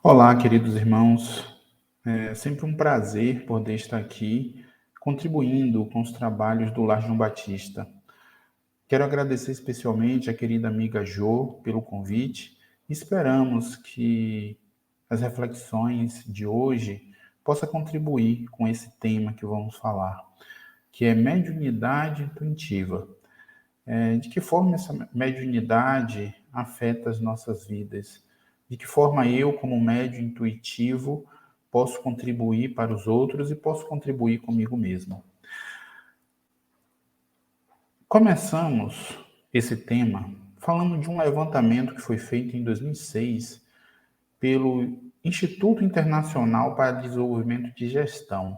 Olá, queridos irmãos. É sempre um prazer poder estar aqui contribuindo com os trabalhos do Lar João Batista. Quero agradecer especialmente à querida amiga Jo pelo convite. Esperamos que as reflexões de hoje possam contribuir com esse tema que vamos falar, que é mediunidade intuitiva. De que forma essa mediunidade afeta as nossas vidas? De que forma eu, como médium intuitivo, posso contribuir para os outros e posso contribuir comigo mesmo? Começamos esse tema falando de um levantamento que foi feito em 2006 pelo Instituto Internacional para Desenvolvimento de Gestão.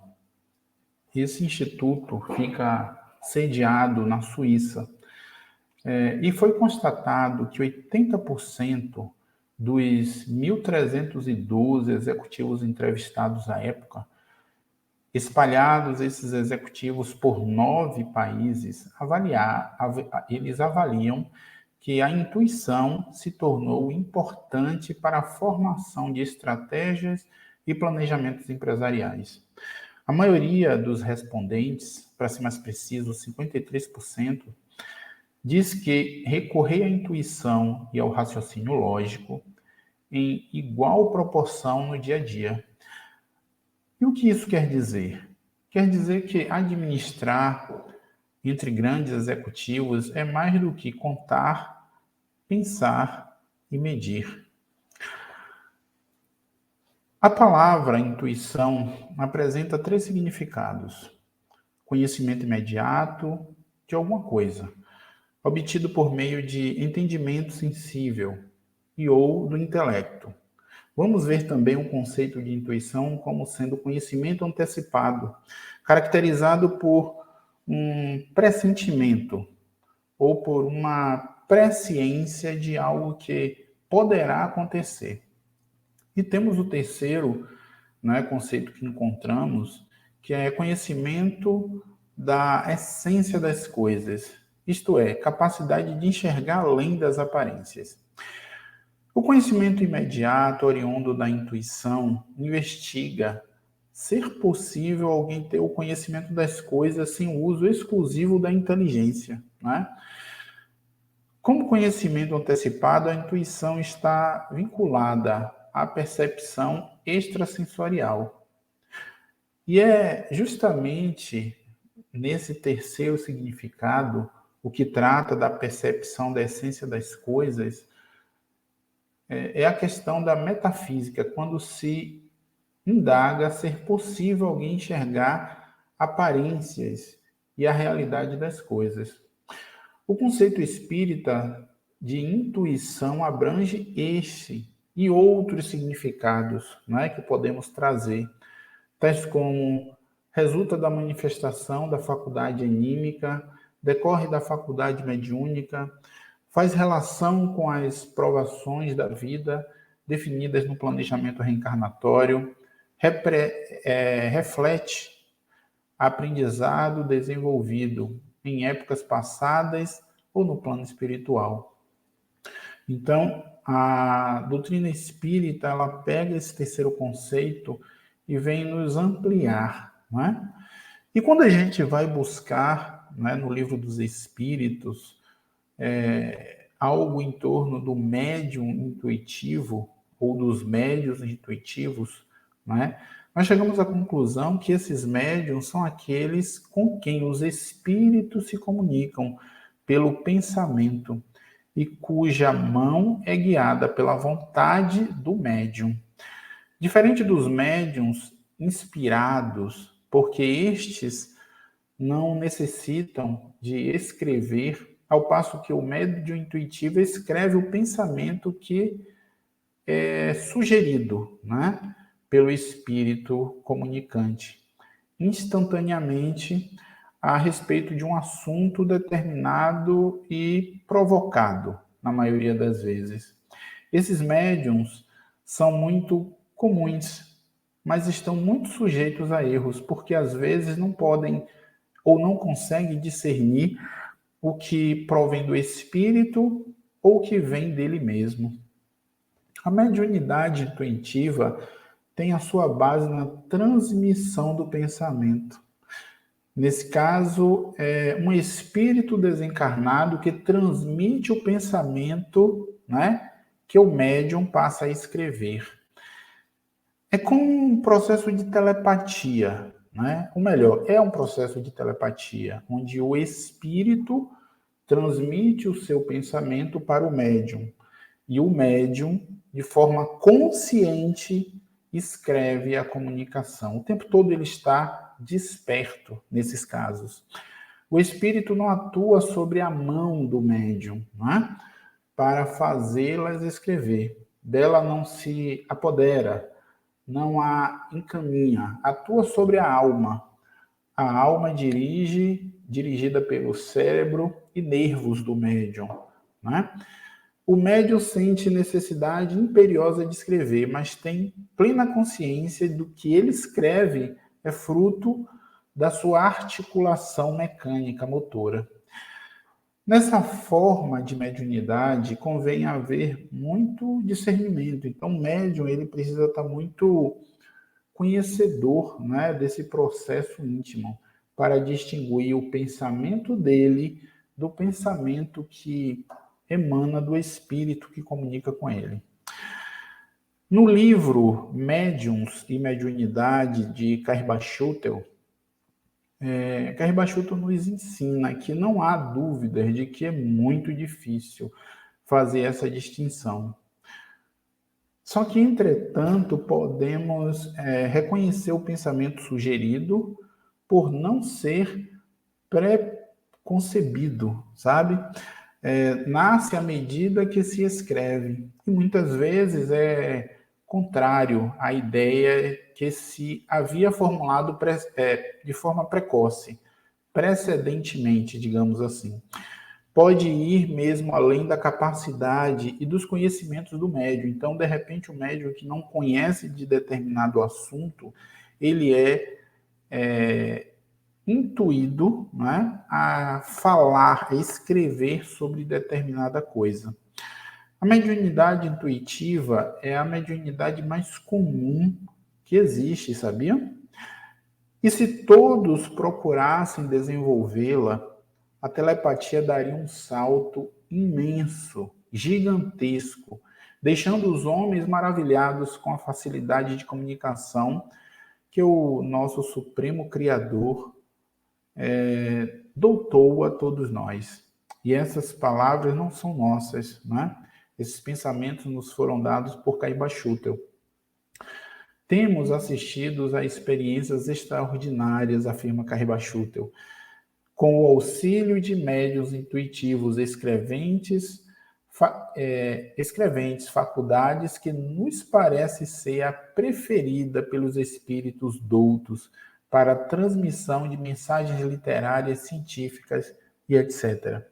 Esse instituto fica sediado na Suíça. E foi constatado que 80% dos 1.312 executivos entrevistados à época, espalhados esses executivos por 9 países, eles avaliam que a intuição se tornou importante para a formação de estratégias e planejamentos empresariais. A maioria dos respondentes, para ser mais preciso, 53%, diz que recorrer à intuição e ao raciocínio lógico em igual proporção no dia a dia. E o que isso quer dizer? Quer dizer que administrar entre grandes executivos é mais do que contar, pensar e medir. A palavra intuição apresenta 3 significados: conhecimento imediato de alguma coisa, obtido por meio de entendimento sensível e ou do intelecto. Vamos ver também o conceito de intuição como sendo conhecimento antecipado, caracterizado por um pressentimento ou por uma presciência de algo que poderá acontecer. E temos o terceiro, conceito que encontramos, que é conhecimento da essência das coisas, isto é, capacidade de enxergar além das aparências. O conhecimento imediato, oriundo da intuição, investiga ser possível alguém ter o conhecimento das coisas sem o uso exclusivo da inteligência. Né? Como conhecimento antecipado, a intuição está vinculada à percepção extrasensorial. E é justamente nesse terceiro significado, o que trata da percepção da essência das coisas, é a questão da metafísica, quando se indaga ser possível alguém enxergar aparências e a realidade das coisas. O conceito espírita de intuição abrange este e outros significados, que podemos trazer, tais como resulta da manifestação da faculdade anímica, decorre da faculdade mediúnica, faz relação com as provações da vida definidas no planejamento reencarnatório, reflete aprendizado desenvolvido em épocas passadas ou no plano espiritual. Então, a doutrina espírita, ela pega esse terceiro conceito e vem nos ampliar, não é? E quando a gente vai buscar, no Livro dos Espíritos, algo em torno do médium intuitivo ou dos médiuns intuitivos, nós chegamos à conclusão que esses médiuns são aqueles com quem os espíritos se comunicam pelo pensamento e cuja mão é guiada pela vontade do médium. Diferente dos médiuns inspirados, porque estes não necessitam de escrever, ao passo que o médium intuitivo escreve o pensamento que é sugerido, pelo espírito comunicante, instantaneamente a respeito de um assunto determinado e provocado, na maioria das vezes. Esses médiums são muito comuns, mas estão muito sujeitos a erros, porque às vezes não podem ou não conseguem discernir o que provém do espírito ou o que vem dele mesmo. A mediunidade intuitiva tem a sua base na transmissão do pensamento. Nesse caso, é um espírito desencarnado que transmite o pensamento, né, que o médium passa a escrever. É como um processo de telepatia, né? Ou melhor, é um processo de telepatia, onde o espírito transmite o seu pensamento para o médium. E o médium, de forma consciente, escreve a comunicação. O tempo todo ele está desperto nesses casos. O espírito não atua sobre a mão do médium, não é? Para fazê-las escrever. Dela não se apodera, não a encaminha, atua sobre a alma. A alma dirigida pelo cérebro e nervos do médium, né? O médium sente necessidade imperiosa de escrever, mas tem plena consciência do que ele escreve é fruto da sua articulação mecânica motora. Nessa forma de mediunidade, convém haver muito discernimento. Então, o médium ele precisa estar muito conhecedor, né, desse processo íntimo para distinguir o pensamento dele do pensamento que emana do espírito que comunica com ele. No livro Médiuns e Mediunidade, de Cairba Schutel, Cairba Schutel nos ensina que não há dúvidas de que é muito difícil fazer essa distinção. Só que, entretanto, podemos reconhecer o pensamento sugerido por não ser pré-concebido, sabe? Nasce à medida que se escreve. E muitas vezes é contrário à ideia que se havia formulado de forma precoce, precedentemente, digamos assim. Pode ir mesmo além da capacidade e dos conhecimentos do médium. Então, de repente, o médium que não conhece de determinado assunto, ele é intuído, né, a falar, a escrever sobre determinada coisa. A mediunidade intuitiva é a mediunidade mais comum que existe, sabia? E se todos procurassem desenvolvê-la, a telepatia daria um salto imenso, gigantesco, deixando os homens maravilhados com a facilidade de comunicação que o nosso Supremo Criador doutou a todos nós. E essas palavras não são nossas, né? Esses pensamentos nos foram dados por Cairba Schutel. Temos assistido a experiências extraordinárias, afirma Cairba Schutel, com o auxílio de médiuns intuitivos escreventes, faculdades que nos parece ser a preferida pelos espíritos doutos para a transmissão de mensagens literárias, científicas e etc.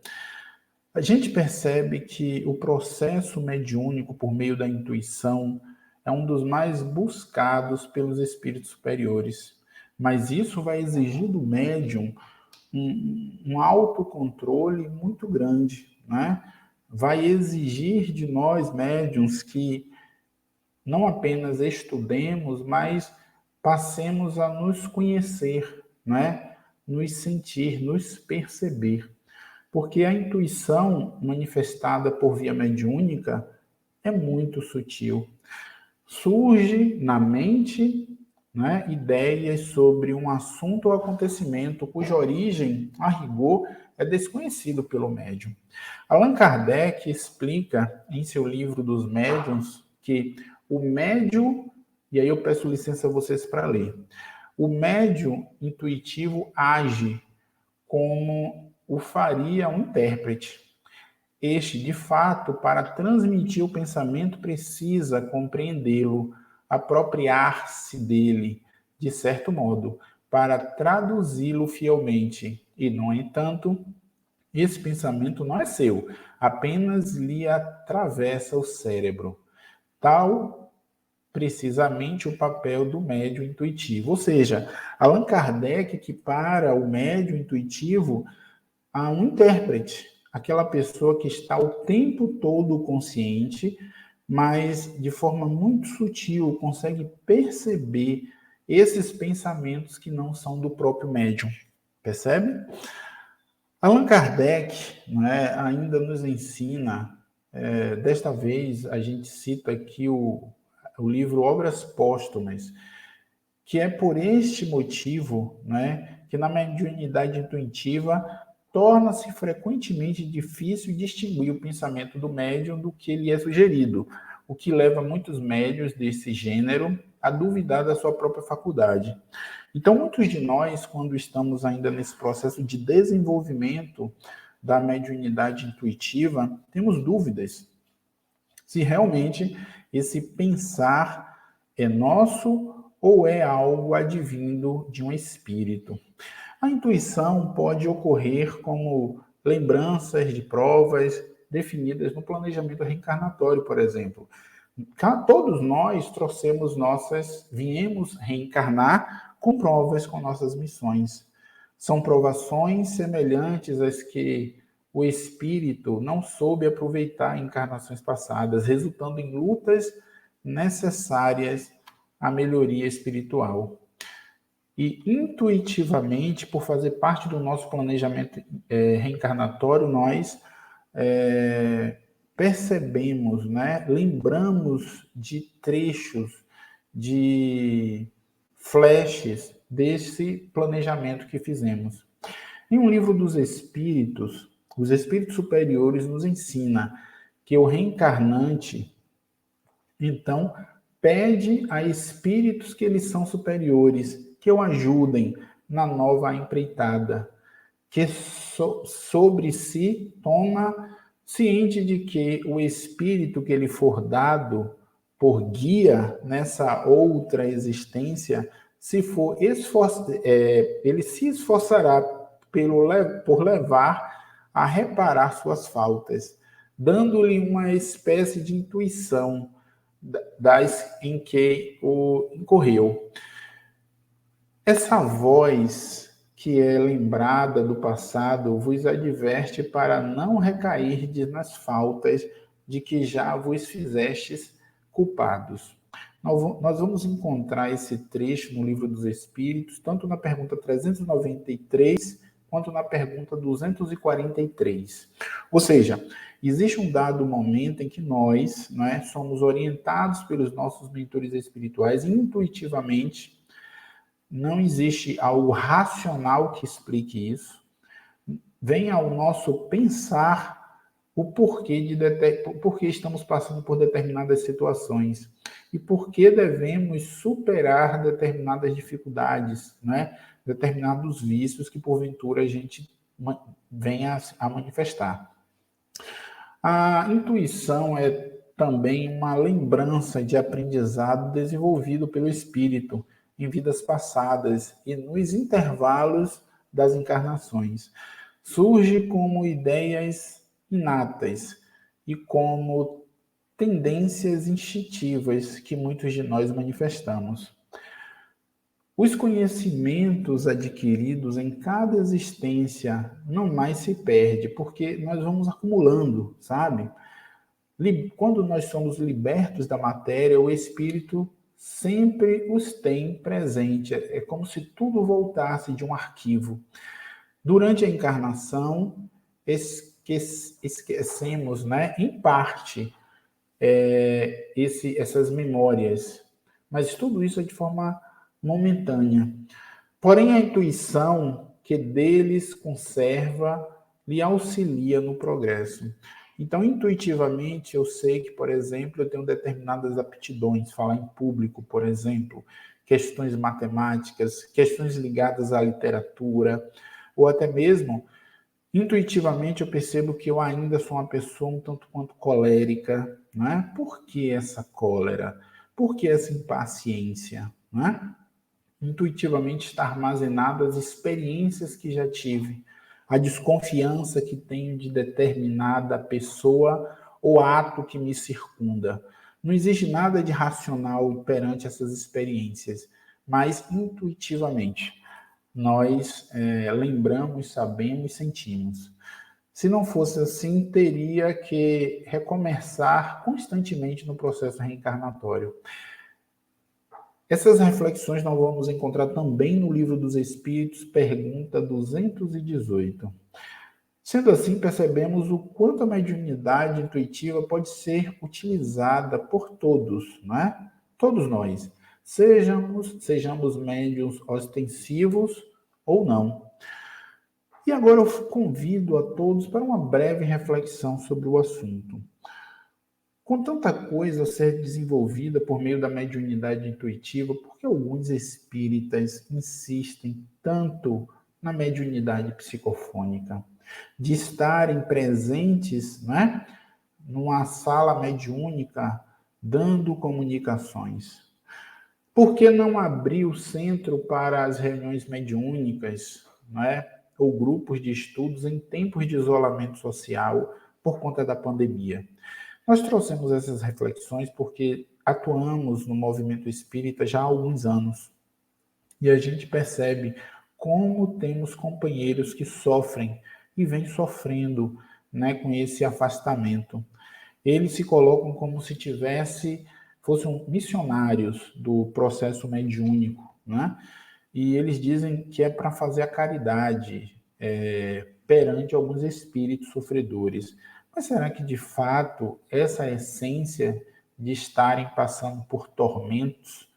A gente percebe que o processo mediúnico por meio da intuição é um dos mais buscados pelos espíritos superiores, mas isso vai exigir do médium um autocontrole muito grande, né? Vai exigir de nós, médiums, que não apenas estudemos, mas passemos a nos conhecer, né? Nos sentir, nos perceber. Porque a intuição manifestada por via mediúnica é muito sutil. Surge na mente, né, ideias sobre um assunto ou acontecimento cuja origem, a rigor, é desconhecido pelo médium. Allan Kardec explica em seu livro dos médiuns que o médium, e aí eu peço licença a vocês para ler, o médium intuitivo age como o faria um intérprete. Este, de fato, para transmitir o pensamento, precisa compreendê-lo, apropriar-se dele, de certo modo, para traduzi-lo fielmente. E, no entanto, esse pensamento não é seu, apenas lhe atravessa o cérebro. Tal, precisamente, o papel do médium intuitivo. Ou seja, Allan Kardec equipara o médium intuitivo a um intérprete, aquela pessoa que está o tempo todo consciente, mas de forma muito sutil consegue perceber esses pensamentos que não são do próprio médium. Percebe? Allan Kardec, né, ainda nos ensina, desta vez a gente cita aqui o livro Obras Póstumas, que é por este motivo, né, que na mediunidade intuitiva torna-se frequentemente difícil distinguir o pensamento do médium do que lhe é sugerido, o que leva muitos médiuns desse gênero a duvidar da sua própria faculdade. Então, muitos de nós, quando estamos ainda nesse processo de desenvolvimento da mediunidade intuitiva, temos dúvidas se realmente esse pensar é nosso ou é algo advindo de um espírito. A intuição pode ocorrer como lembranças de provas definidas no planejamento reencarnatório, por exemplo. Todos nós viemos reencarnar com provas com nossas missões. São provações semelhantes às que o espírito não soube aproveitar em encarnações passadas, resultando em lutas necessárias à melhoria espiritual. E intuitivamente, por fazer parte do nosso planejamento reencarnatório, nós percebemos, né, lembramos de trechos, de flashes desse planejamento que fizemos. Em um livro dos Espíritos, os Espíritos Superiores nos ensina que o reencarnante, então, pede a espíritos que eles são superiores, que o ajudem na nova empreitada, que sobre si toma ciente de que o espírito que ele for dado por guia nessa outra existência, ele se esforçará por levar a reparar suas faltas, dando-lhe uma espécie de intuição das em que o incorreu. Essa voz que é lembrada do passado vos adverte para não recairdes nas faltas de que já vos fizestes culpados. Nós vamos encontrar esse trecho no Livro dos Espíritos, tanto na pergunta 393 quanto na pergunta 243. Ou seja, existe um dado momento em que nós, somos orientados pelos nossos mentores espirituais intuitivamente. Não existe algo racional que explique isso. Vem ao nosso pensar o porquê estamos passando por determinadas situações e por que devemos superar determinadas dificuldades, determinados vícios que porventura a gente venha a manifestar. A intuição é também uma lembrança de aprendizado desenvolvido pelo espírito em vidas passadas e nos intervalos das encarnações. Surge como ideias inatas e como tendências instintivas que muitos de nós manifestamos. Os conhecimentos adquiridos em cada existência não mais se perde, porque nós vamos acumulando, sabe? Quando nós somos libertos da matéria, o espírito sempre os tem presente. É como se tudo voltasse de um arquivo. Durante a encarnação, esquecemos, em parte, essas memórias. Mas tudo isso é de forma momentânea. Porém, a intuição que deles conserva lhe auxilia no progresso. Então, intuitivamente, eu sei que, por exemplo, eu tenho determinadas aptidões, falar em público, por exemplo, questões matemáticas, questões ligadas à literatura, ou até mesmo, intuitivamente, eu percebo que eu ainda sou uma pessoa um tanto quanto colérica, não é? Por que essa cólera? Por que essa impaciência? Não é? Intuitivamente está armazenado as experiências que já tive, a desconfiança que tenho de determinada pessoa ou ato que me circunda. Não existe nada de racional perante essas experiências, mas intuitivamente nós lembramos, sabemos, sentimos. Se não fosse assim, teria que recomeçar constantemente no processo reencarnatório. Essas reflexões nós vamos encontrar também no Livro dos Espíritos, pergunta 218. Sendo assim, percebemos o quanto a mediunidade intuitiva pode ser utilizada por todos, não é? Todos nós, sejamos médiuns ostensivos ou não. E agora eu convido a todos para uma breve reflexão sobre o assunto. Com tanta coisa a ser desenvolvida por meio da mediunidade intuitiva, por que alguns espíritas insistem tanto na mediunidade psicofônica? De estarem presentes, né, numa sala mediúnica, dando comunicações. Por que não abrir o centro para as reuniões mediúnicas, né, ou grupos de estudos em tempos de isolamento social por conta da pandemia? Nós trouxemos essas reflexões porque atuamos no movimento espírita já há alguns anos e a gente percebe como temos companheiros que sofrem e vêm sofrendo, né, com esse afastamento. Eles se colocam como se fossem missionários do processo mediúnico, né? E eles dizem que é para fazer a caridade perante alguns espíritos sofredores. Mas será que de fato essa essência de estarem passando por tormentos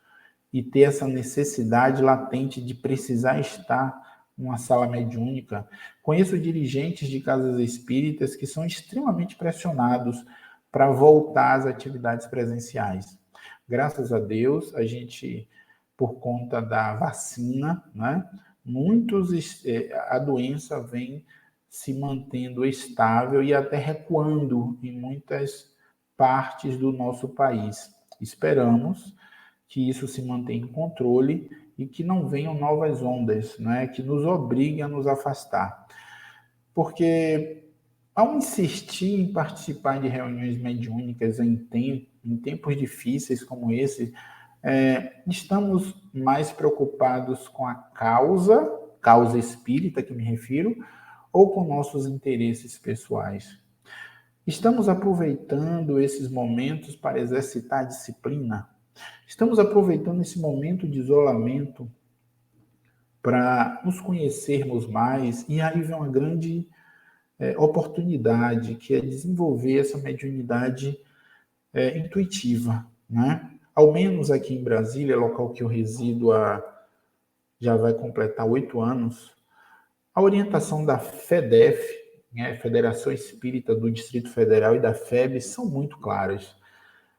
e ter essa necessidade latente de precisar estar numa sala mediúnica? Conheço dirigentes de casas espíritas que são extremamente pressionados para voltar às atividades presenciais. Graças a Deus, a gente, por conta da vacina, né, a doença vem se mantendo estável e até recuando em muitas partes do nosso país. Esperamos que isso se mantenha em controle e que não venham novas ondas, né, que nos obriguem a nos afastar. Porque, ao insistir em participar de reuniões mediúnicas em tempos difíceis como esse, estamos mais preocupados com a causa espírita que me refiro, ou com nossos interesses pessoais. Estamos aproveitando esses momentos para exercitar a disciplina? Estamos aproveitando esse momento de isolamento para nos conhecermos mais? E aí vem uma grande oportunidade, que é desenvolver essa mediunidade intuitiva, né? Ao menos aqui em Brasília, local que eu resido já vai completar 8 anos, a orientação da FEDEF, né, Federação Espírita do Distrito Federal, e da FEB são muito claras.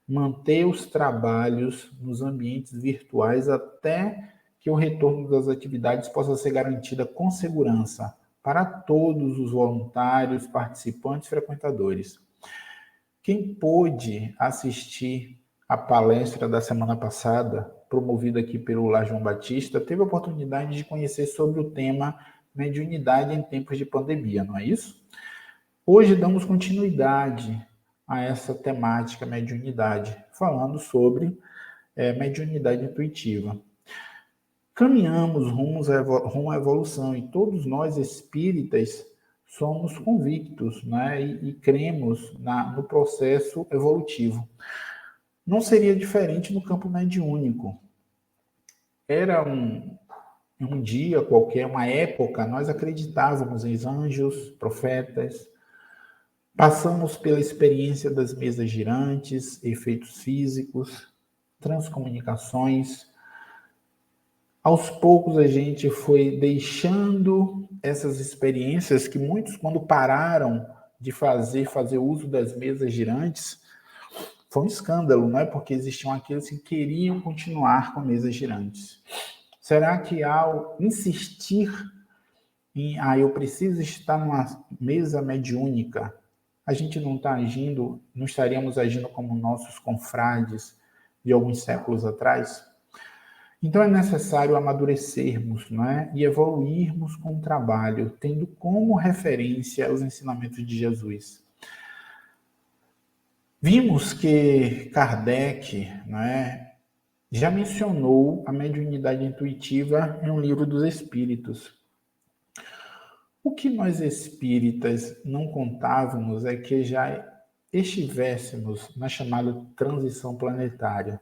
Manter os trabalhos nos ambientes virtuais até que o retorno das atividades possa ser garantida com segurança para todos os voluntários, participantes, frequentadores. Quem pôde assistir a palestra da semana passada, promovida aqui pelo Lar João Batista, teve a oportunidade de conhecer sobre o tema mediunidade em tempos de pandemia, não é isso? Hoje damos continuidade a essa temática mediunidade, falando sobre mediunidade intuitiva. Caminhamos rumo à evolução e todos nós espíritas somos convictos, né, e cremos no processo evolutivo. Não seria diferente no campo mediúnico. Era um dia qualquer, uma época, nós acreditávamos em anjos, profetas, passamos pela experiência das mesas girantes, efeitos físicos, transcomunicações. Aos poucos a gente foi deixando essas experiências que muitos, quando pararam de fazer uso das mesas girantes, foi um escândalo, não é? Porque existiam aqueles que queriam continuar com mesas girantes. Será que ao insistir eu preciso estar numa mesa mediúnica, a gente não estaríamos agindo como nossos confrades de alguns séculos atrás? Então é necessário amadurecermos, né, e evoluirmos com o trabalho, tendo como referência os ensinamentos de Jesus. Vimos que Kardec, né, já mencionou a mediunidade intuitiva em um livro dos Espíritos. O que nós espíritas não contávamos é que já estivéssemos na chamada transição planetária.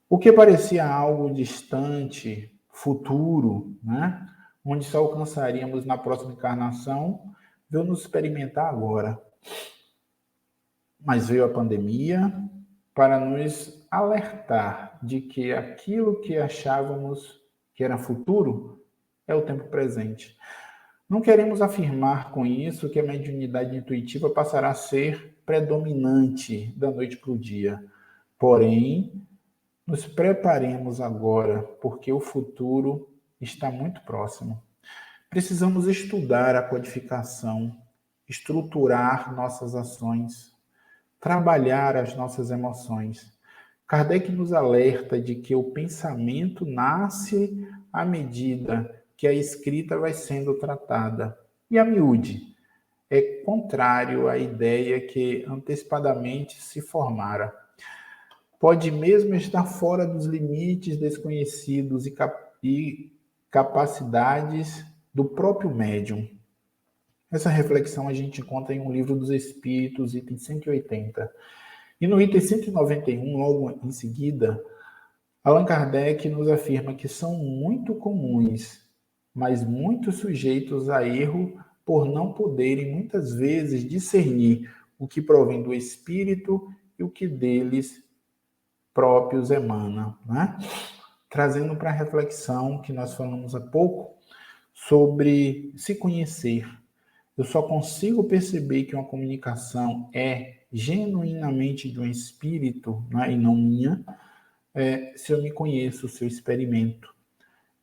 O que parecia algo distante, futuro, né? Onde só alcançaríamos na próxima encarnação, veio nos experimentar agora. Mas veio a pandemia para nos alertar de que aquilo que achávamos que era futuro é o tempo presente. Não queremos afirmar com isso que a mediunidade intuitiva passará a ser predominante da noite para o dia. Porém, nos preparemos agora, porque o futuro está muito próximo. Precisamos estudar a codificação, estruturar nossas ações, trabalhar as nossas emoções. Kardec nos alerta de que o pensamento nasce à medida que a escrita vai sendo tratada. E a miúde é contrário à ideia que antecipadamente se formara. Pode mesmo estar fora dos limites desconhecidos e capacidades do próprio médium. Essa reflexão a gente encontra em um livro dos Espíritos, item 180. E no item 191, logo em seguida, Allan Kardec nos afirma que são muito comuns, mas muito sujeitos a erro por não poderem, muitas vezes, discernir o que provém do Espírito e o que deles próprios emana, né? Trazendo para a reflexão que nós falamos há pouco sobre se conhecer. Eu só consigo perceber que uma comunicação é genuinamente de um espírito, né, e não minha, se eu me conheço, se eu experimento.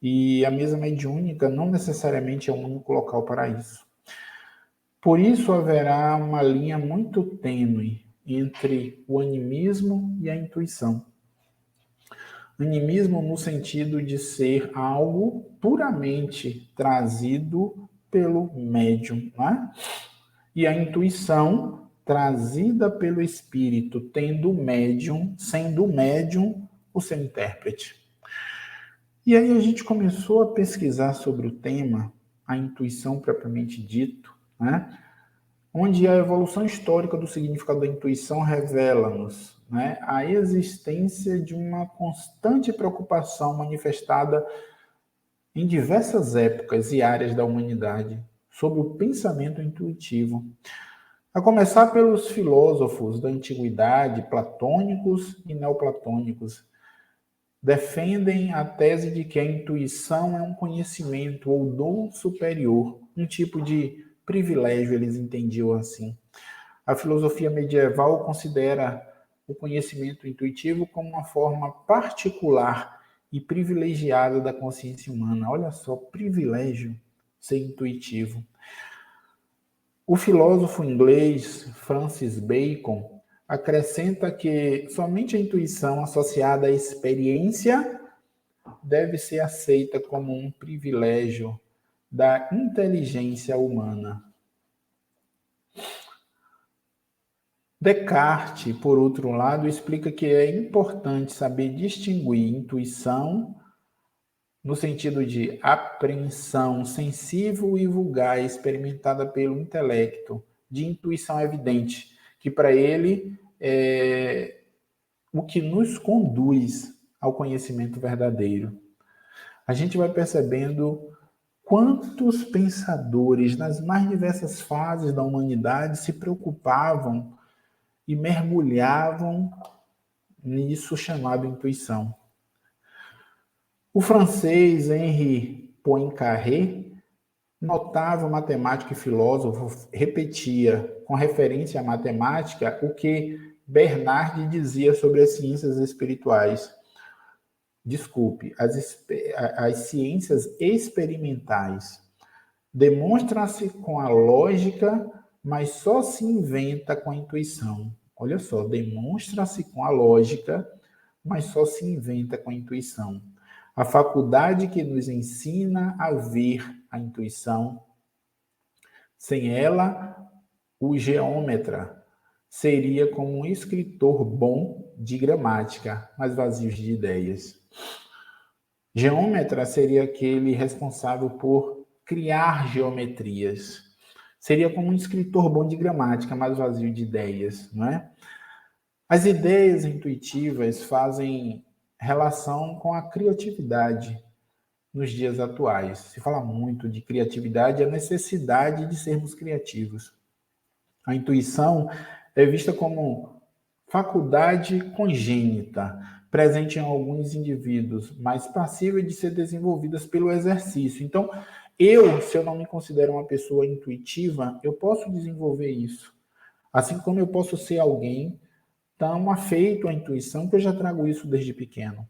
E a mesa mediúnica não necessariamente é um único local para isso. Por isso haverá uma linha muito tênue entre o animismo e a intuição. Animismo no sentido de ser algo puramente trazido pelo médium, né? E a intuição trazida pelo espírito, tendo o médium, sendo o médium o seu intérprete. E aí a gente começou a pesquisar sobre o tema, a intuição propriamente dito, né? Onde a evolução histórica do significado da intuição revela-nos, né, a existência de uma constante preocupação manifestada em diversas épocas e áreas da humanidade sobre o pensamento intuitivo. A começar pelos filósofos da antiguidade, platônicos e neoplatônicos, defendem a tese de que a intuição é um conhecimento ou dom superior, um tipo de privilégio, eles entendiam assim. A filosofia medieval considera o conhecimento intuitivo como uma forma particular e privilegiada da consciência humana. Olha só, privilégio ser intuitivo. O filósofo inglês Francis Bacon acrescenta que somente a intuição associada à experiência deve ser aceita como um privilégio da inteligência humana. Descartes, por outro lado, explica que é importante saber distinguir intuição no sentido de apreensão sensível e vulgar experimentada pelo intelecto, de intuição evidente, que para ele é o que nos conduz ao conhecimento verdadeiro. A gente vai percebendo quantos pensadores nas mais diversas fases da humanidade se preocupavam e mergulhavam nisso chamado intuição. O francês Henri Poincaré, notável matemático e filósofo, repetia, com referência à matemática, o que Bernard dizia sobre as ciências espirituais. Desculpe, as ciências experimentais. Demonstra-se com a lógica, mas só se inventa com a intuição. Olha só, demonstra-se com a lógica, mas só se inventa com a intuição. A faculdade que nos ensina a ver a intuição. Sem ela, o geômetra seria como um escritor bom de gramática, mas vazio de ideias. Geômetra seria aquele responsável por criar geometrias. Seria como um escritor bom de gramática, mas vazio de ideias, não é? As ideias intuitivas fazem relação com a criatividade nos dias atuais. Se fala muito de criatividade e a necessidade de sermos criativos. A intuição é vista como faculdade congênita, presente em alguns indivíduos, mas passível de ser desenvolvidas pelo exercício. Então, se eu não me considero uma pessoa intuitiva, eu posso desenvolver isso. Assim como eu posso ser alguém tão afeito à intuição que eu já trago isso desde pequeno.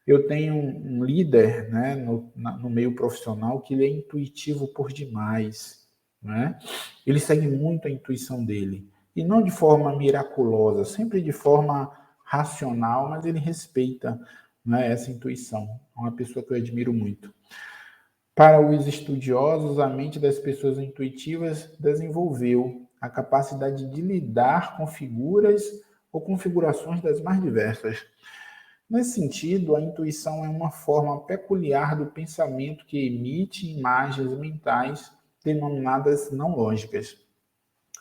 Eu tenho um líder, né, no meio profissional que ele é intuitivo por demais, né? Ele segue muito a intuição dele. E não de forma miraculosa, sempre de forma racional, mas ele respeita, né, essa intuição. É uma pessoa que eu admiro muito. Para os estudiosos, a mente das pessoas intuitivas desenvolveu a capacidade de lidar com figuras ou configurações das mais diversas. Nesse sentido, a intuição é uma forma peculiar do pensamento que emite imagens mentais denominadas não lógicas.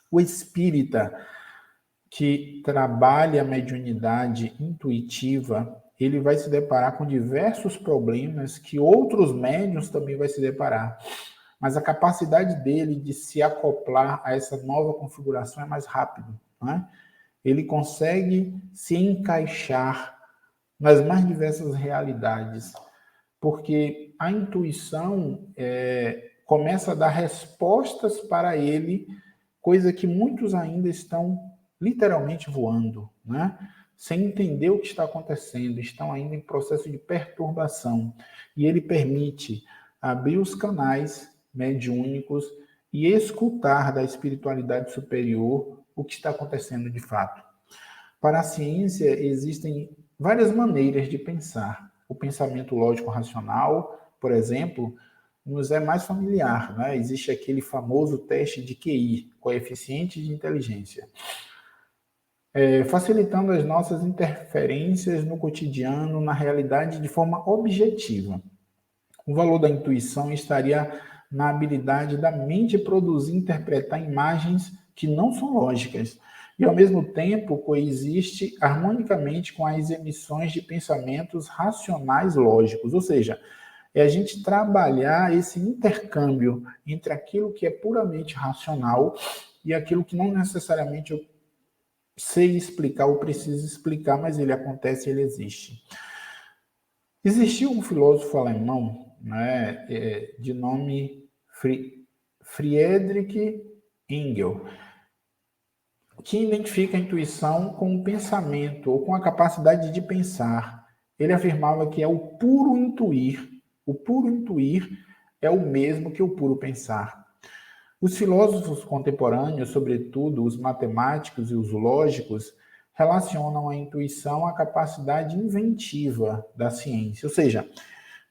O espírita que trabalha a mediunidade intuitiva, ele vai se deparar com diversos problemas que outros médiuns também vai se deparar. Mas a capacidade dele de se acoplar a essa nova configuração é mais rápido, né? Ele consegue se encaixar nas mais diversas realidades, porque a intuição começa a dar respostas para ele, coisa que muitos ainda estão literalmente voando, né? Sem entender o que está acontecendo, estão ainda em processo de perturbação. E ele permite abrir os canais mediúnicos e escutar da espiritualidade superior o que está acontecendo de fato. Para a ciência, existem várias maneiras de pensar. O pensamento lógico-racional, por exemplo, nos é mais familiar, né? Existe aquele famoso teste de QI, coeficiente de inteligência, facilitando as nossas interferências no cotidiano, na realidade, de forma objetiva. O valor da intuição estaria na habilidade da mente produzir e interpretar imagens que não são lógicas, e ao mesmo tempo coexiste harmonicamente com as emissões de pensamentos racionais lógicos, ou seja, é a gente trabalhar esse intercâmbio entre aquilo que é puramente racional e aquilo que não necessariamente eu sei explicar ou preciso explicar, mas ele acontece, ele existe. Existiu um filósofo alemão, né, de nome Friedrich Engels, que identifica a intuição com o pensamento ou com a capacidade de pensar. Ele afirmava que é o puro intuir. O puro intuir é o mesmo que o puro pensar. Os filósofos contemporâneos, sobretudo os matemáticos e os lógicos, relacionam a intuição à capacidade inventiva da ciência. Ou seja,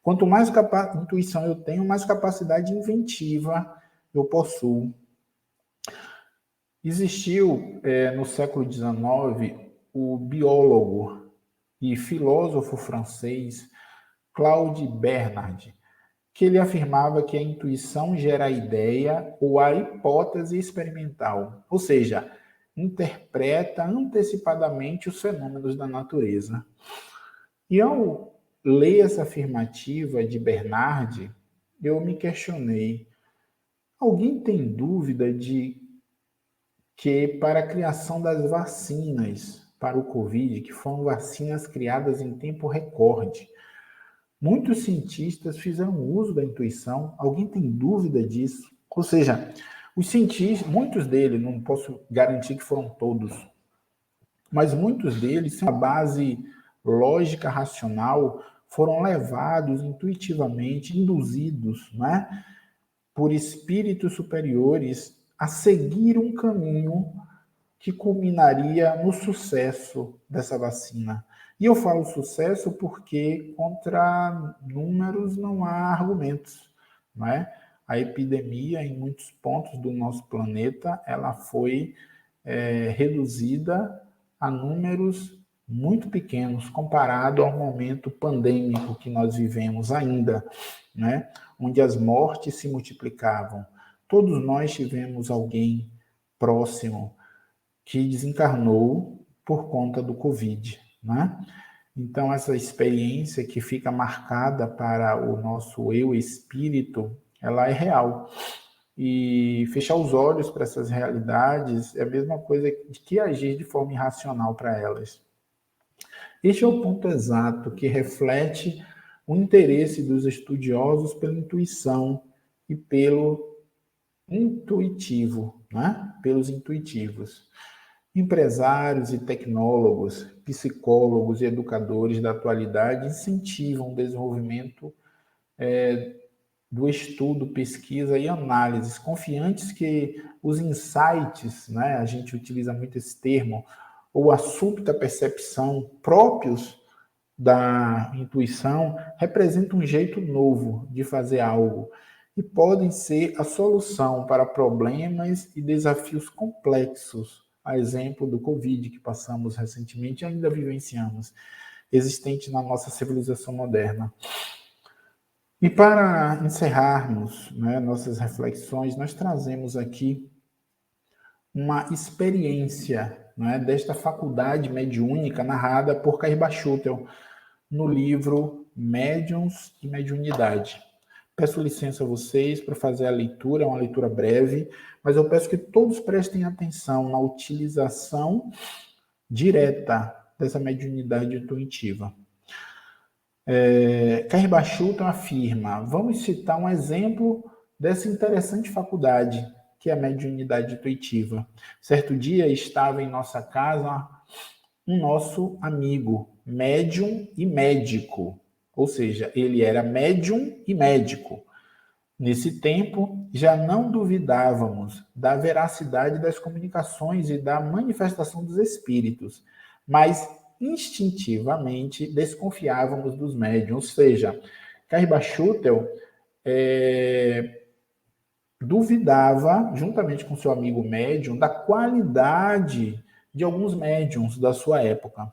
quanto mais intuição eu tenho, mais capacidade inventiva eu possuo. Existiu, no século XIX, o biólogo e filósofo francês Claude Bernard, que ele afirmava que a intuição gera a ideia ou a hipótese experimental, ou seja, interpreta antecipadamente os fenômenos da natureza. E ao ler essa afirmativa de Bernard, eu me questionei: alguém tem dúvida de que para a criação das vacinas para o Covid, que foram vacinas criadas em tempo recorde, muitos cientistas fizeram uso da intuição? Alguém tem dúvida disso? Ou seja, os cientistas, muitos deles, não posso garantir que foram todos, mas muitos deles, sem a base lógica racional, foram levados intuitivamente, induzidos, né, por espíritos superiores a seguir um caminho que culminaria no sucesso dessa vacina. E eu falo sucesso porque contra números não há argumentos, não é? A epidemia em muitos pontos do nosso planeta ela foi reduzida a números muito pequenos comparado ao momento pandêmico que nós vivemos ainda, né? Onde as mortes se multiplicavam. Todos nós tivemos alguém próximo que desencarnou por conta do Covid, né? Então, essa experiência que fica marcada para o nosso eu espírito, ela é real. E fechar os olhos para essas realidades é a mesma coisa que agir de forma irracional para elas. Este é o ponto exato que reflete o interesse dos estudiosos pela intuição e pelo intuitivo, né? Pelos intuitivos. Empresários e tecnólogos, psicólogos e educadores da atualidade incentivam o desenvolvimento do estudo, pesquisa e análises, confiantes que os insights, né, a gente utiliza muito esse termo, ou a súbita percepção próprios da intuição, representam um jeito novo de fazer algo e podem ser a solução para problemas e desafios complexos, a exemplo do Covid que passamos recentemente e ainda vivenciamos, existente na nossa civilização moderna. E para encerrarmos, né, nossas reflexões, nós trazemos aqui uma experiência, né, desta faculdade mediúnica narrada por Caíba Schutel no livro Médiuns e Mediunidade. Peço licença a vocês para fazer a leitura, é uma leitura breve, mas eu peço que todos prestem atenção na utilização direta dessa mediunidade intuitiva. Caíba Schutel afirma, vamos citar um exemplo dessa interessante faculdade, que é a mediunidade intuitiva. Certo dia estava em nossa casa um nosso amigo, médium e médico, ou seja, ele era médium e médico. Nesse tempo, já não duvidávamos da veracidade das comunicações e da manifestação dos espíritos, mas instintivamente desconfiávamos dos médiuns, ou seja, Caíba Schutel duvidava, juntamente com seu amigo médium, da qualidade de alguns médiums da sua época.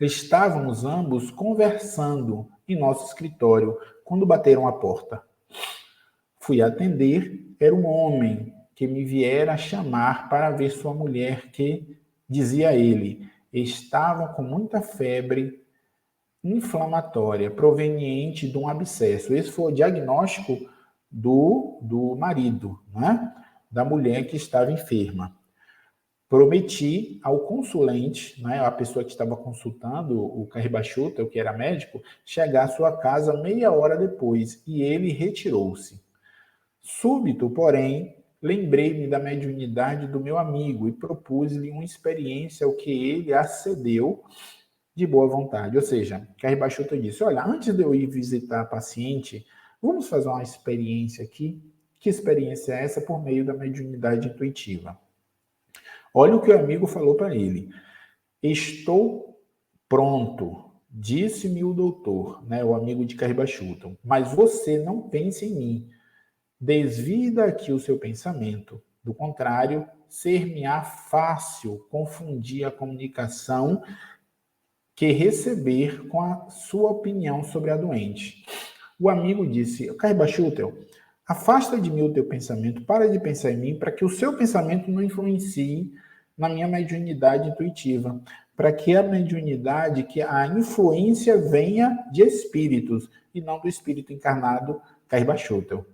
Estávamos ambos conversando em nosso escritório quando bateram a porta. Fui atender, era um homem que me viera chamar para ver sua mulher que, dizia ele, estava com muita febre inflamatória proveniente de um abscesso. Esse foi o diagnóstico do marido, né? Da mulher que estava enferma. Prometi ao consulente, né, a pessoa que estava consultando o Caíba Schutel, que era médico, chegar à sua casa meia hora depois, e ele retirou-se. Súbito, porém, lembrei-me da mediunidade do meu amigo e propus-lhe uma experiência ao que ele acedeu de boa vontade. Ou seja, Caíba Schutel disse, olha, antes de eu ir visitar a paciente, vamos fazer uma experiência aqui. Que experiência é essa? Por meio da mediunidade intuitiva. Olha o que o amigo falou para ele. Estou pronto, disse-me o doutor, né, o amigo de Caíba Schutel, mas você não pense em mim. Desvie daqui o seu pensamento. Do contrário, ser-me-á fácil confundir a comunicação que receber com a sua opinião sobre a doente. O amigo disse, Caíba Schutel, afasta de mim o teu pensamento, para de pensar em mim, para que o seu pensamento não influencie na minha mediunidade intuitiva, para que a mediunidade, que a influência venha de espíritos, e não do espírito encarnado Caíba Schutel.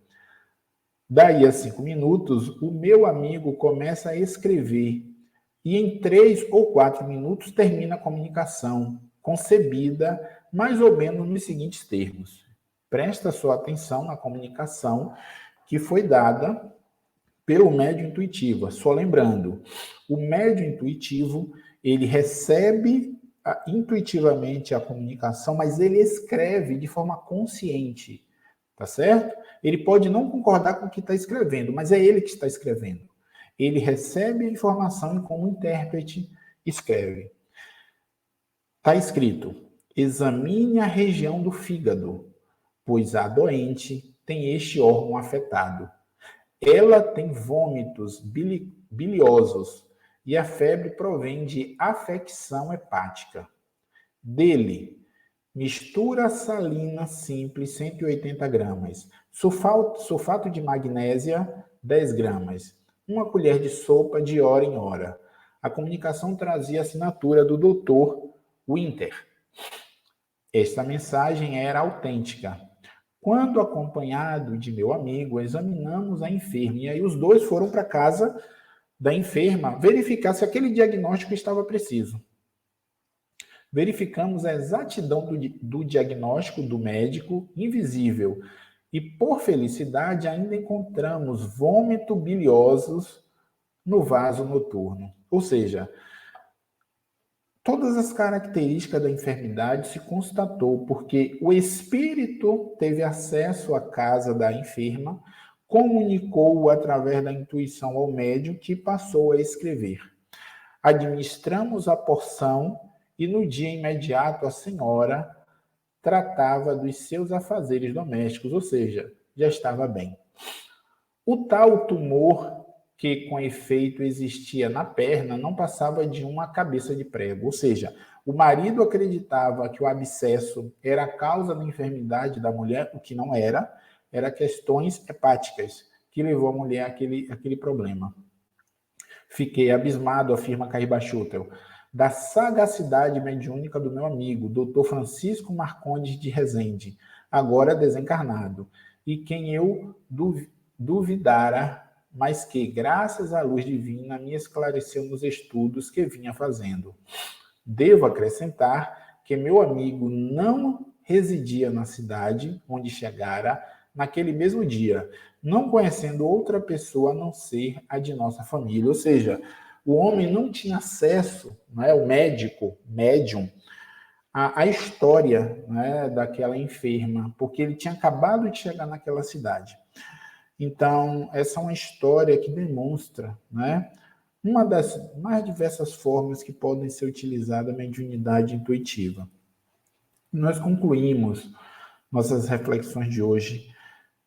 Daí a 5 minutos, o meu amigo começa a escrever, e em 3 ou 4 minutos termina a comunicação, concebida mais ou menos nos seguintes termos. Presta sua atenção na comunicação que foi dada pelo médium intuitivo. Só lembrando, o médium intuitivo, ele recebe intuitivamente a comunicação, mas ele escreve de forma consciente, tá certo? Ele pode não concordar com o que está escrevendo, mas é ele que está escrevendo. Ele recebe a informação e, como intérprete, escreve. Está escrito, examine a região do fígado, pois a doente tem este órgão afetado. Ela tem vômitos biliosos e a febre provém de afecção hepática. Dele, mistura salina simples, 180 gramas. Sulfato de magnésia, 10 gramas. Uma colher de sopa de hora em hora. A comunicação trazia a assinatura do Dr. Winter. Esta mensagem era autêntica. Quando, acompanhado de meu amigo, examinamos a enferma, e aí os dois foram para casa da enferma verificar se aquele diagnóstico estava preciso. Verificamos a exatidão do diagnóstico do médico invisível e, por felicidade, ainda encontramos vômito biliosos no vaso noturno. Ou seja, todas as características da enfermidade se constatou porque o espírito teve acesso à casa da enferma, comunicou através da intuição ao médium, que passou a escrever. Administramos a porção e no dia imediato a senhora tratava dos seus afazeres domésticos, ou seja, já estava bem. O tal tumor que com efeito existia na perna não passava de uma cabeça de prego, ou seja, o marido acreditava que o abscesso era a causa da enfermidade da mulher, o que não era, era questões hepáticas que levou a mulher àquele problema. Fiquei abismado, afirma Caíba Schutel, da sagacidade mediúnica do meu amigo, Dr. Francisco Marcondes de Rezende, agora desencarnado, e quem eu duvidara, mas que, graças à luz divina, me esclareceu nos estudos que vinha fazendo. Devo acrescentar que meu amigo não residia na cidade onde chegara naquele mesmo dia, não conhecendo outra pessoa a não ser a de nossa família. Ou seja, o homem não tinha acesso, o médium, à história, daquela enferma, porque ele tinha acabado de chegar naquela cidade. Então, essa é uma história que demonstra, uma das mais diversas formas que podem ser utilizadas a mediunidade intuitiva. Nós concluímos nossas reflexões de hoje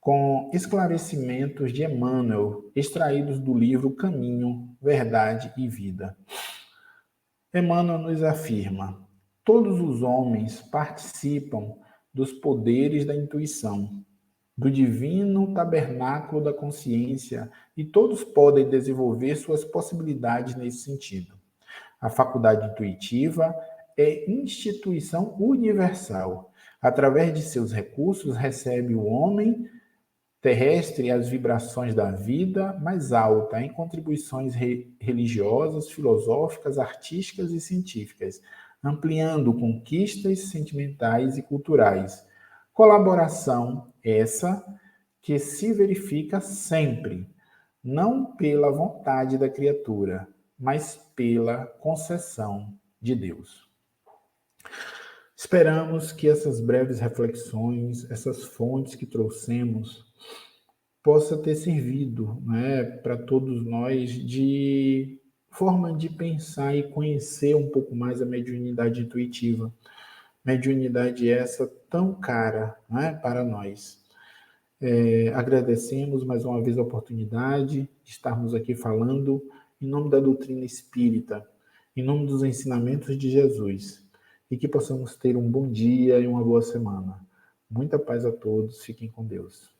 com esclarecimentos de Emmanuel, extraídos do livro Caminho, Verdade e Vida. Emmanuel nos afirma: todos os homens participam dos poderes da intuição, do divino tabernáculo da consciência, e todos podem desenvolver suas possibilidades nesse sentido. A faculdade intuitiva é instituição universal. Através de seus recursos, recebe o homem terrestre as vibrações da vida mais alta em contribuições religiosas, filosóficas, artísticas e científicas, ampliando conquistas sentimentais e culturais. Colaboração essa que se verifica sempre, não pela vontade da criatura, mas pela concessão de Deus. Esperamos que essas breves reflexões, essas fontes que trouxemos, possa ter servido, para todos nós de forma de pensar e conhecer um pouco mais a mediunidade intuitiva. Mediunidade essa tão cara, para nós. Agradecemos mais uma vez a oportunidade de estarmos aqui falando em nome da doutrina espírita, em nome dos ensinamentos de Jesus, e que possamos ter um bom dia e uma boa semana. Muita paz a todos, fiquem com Deus.